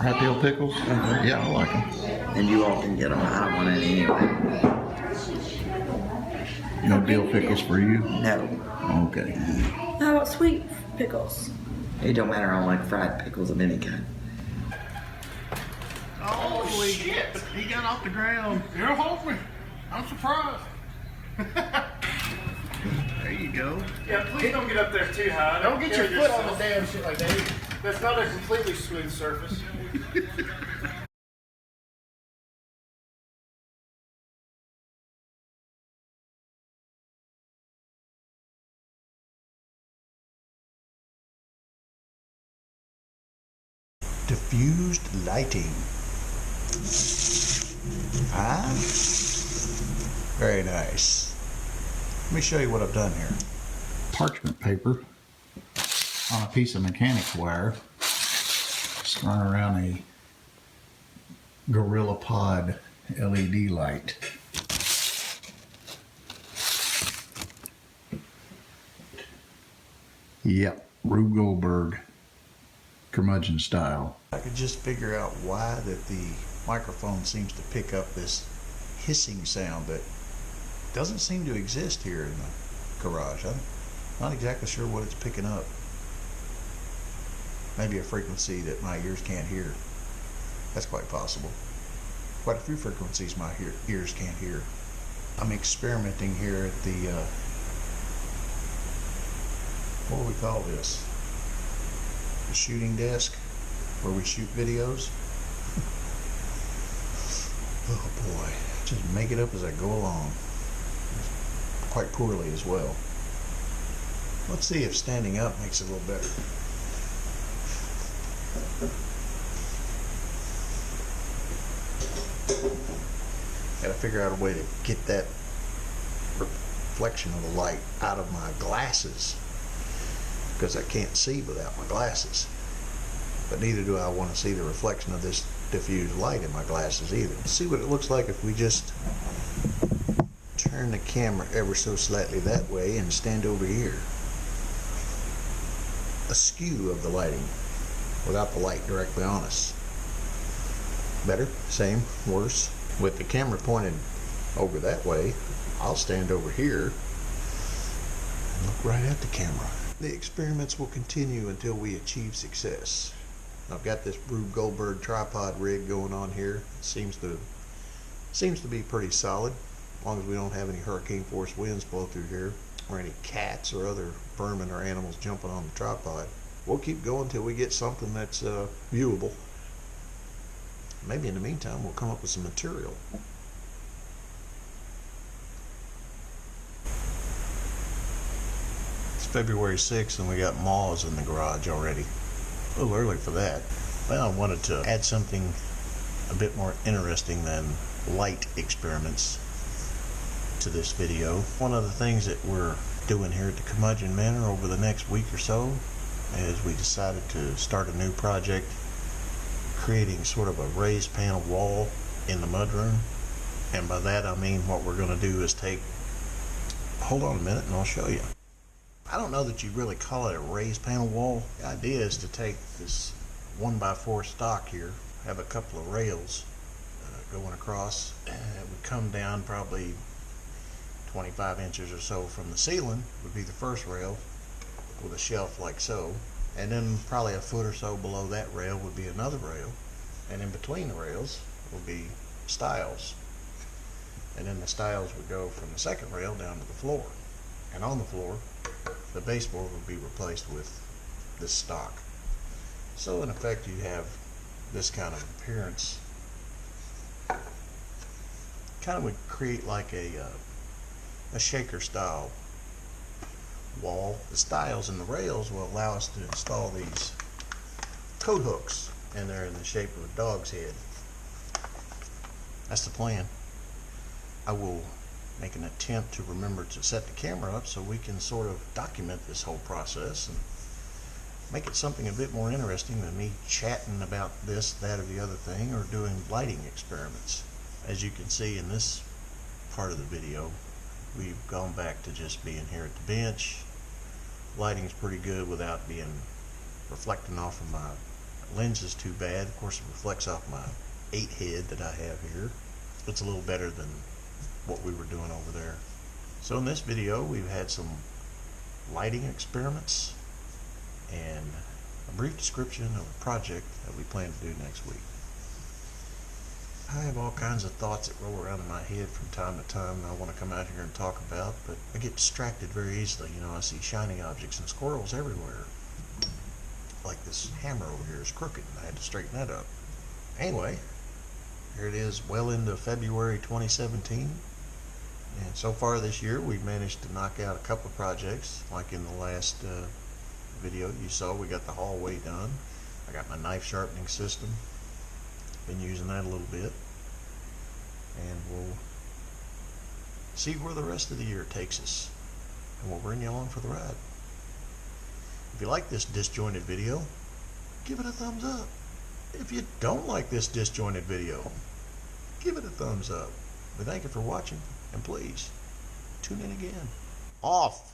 Hot dill pickles? Yeah, I like them. And you all can get them. I don't want any anyway. No dill pickles for you? No. Okay. How about sweet pickles? It don't matter. I don't like fried pickles of any kind. Oh, shit! He got off the ground. You're hungry. I'm surprised. There you go. Yeah, please don't get up there too high. Don't get your foot on the damn shit like that. That's not a completely smooth surface. Diffused lighting. Huh? Very nice. Let me show you what I've done here. Parchment paper on a piece of mechanics wire. Just run around a Gorilla Pod LED light. Yep, Rube Goldberg, curmudgeon style. I could just figure out why that the microphone seems to pick up this hissing sound that doesn't seem to exist here in the garage. I'm not exactly sure what it's picking up. Maybe a frequency that my ears can't hear. That's quite possible. Quite a few frequencies my ears can't hear. I'm experimenting here at the, what do we call this? The shooting desk where we shoot videos. Oh boy, just make it up as I go along. Quite poorly as well. Let's see if standing up makes it a little better. Gotta figure out a way to get that reflection of the light out of my glasses, because I can't see without my glasses. But neither do I want to see the reflection of this diffused light in my glasses either. Let's see what it looks like if we just turn the camera ever so slightly that way and stand over here. Askew of the lighting without the light directly on us. Better, same, worse. With the camera pointed over that way, I'll stand over here and look right at the camera. The experiments will continue until we achieve success. I've got this Rube Goldberg tripod rig going on here. It seems to be pretty solid, as long as we don't have any hurricane force winds blow through here, or any cats or other vermin or animals jumping on the tripod. We'll keep going till we get something that's viewable. Maybe in the meantime we'll come up with some material. It's February 6th and we got moths in the garage already. A little early for that. Well, I wanted to add something a bit more interesting than light experiments to this video. One of the things that we're doing here at the Curmudgeon Manor over the next week or so is we decided to start a new project creating sort of a raised panel wall in the mudroom. And by that I mean what we're going to do is take, hold on a minute and I'll show you. I don't know that you really call it a raised panel wall. The idea is to take this 1x4 stock here, have a couple of rails going across, and it would come down probably 25 inches or so from the ceiling would be the first rail with a shelf like so, and then probably a foot or so below that rail would be another rail, and in between the rails would be stiles, and then the stiles would go from the second rail down to the floor, and on the floor the baseboard would be replaced with this stock. So in effect you have this kind of appearance. Kind of would create like a shaker style wall. The stiles and the rails will allow us to install these coat hooks, and they're in the shape of a dog's head. That's the plan. I will make an attempt to remember to set the camera up so we can sort of document this whole process and make it something a bit more interesting than me chatting about this, that, or the other thing, or doing lighting experiments. As you can see in this part of the video, we've gone back to just being here at the bench. Lighting's pretty good without being reflecting off of my lens is too bad. Of course, it reflects off my 8 head that I have here. It's a little better than what we were doing over there. So in this video, we've had some lighting experiments and a brief description of a project that we plan to do next week. I have all kinds of thoughts that roll around in my head from time to time and I want to come out here and talk about, but I get distracted very easily. You know, I see shiny objects and squirrels everywhere. Like this hammer over here is crooked and I had to straighten that up. Anyway, here it is, well into February 2017. And so far this year, we've managed to knock out a couple of projects. Like in the last video you saw, we got the hallway done. I got my knife sharpening system. Been using that a little bit. And we'll see where the rest of the year takes us. And we'll bring you along for the ride. If you like this disjointed video, give it a thumbs up. If you don't like this disjointed video, give it a thumbs up. We thank you for watching, and please, tune in again. Off!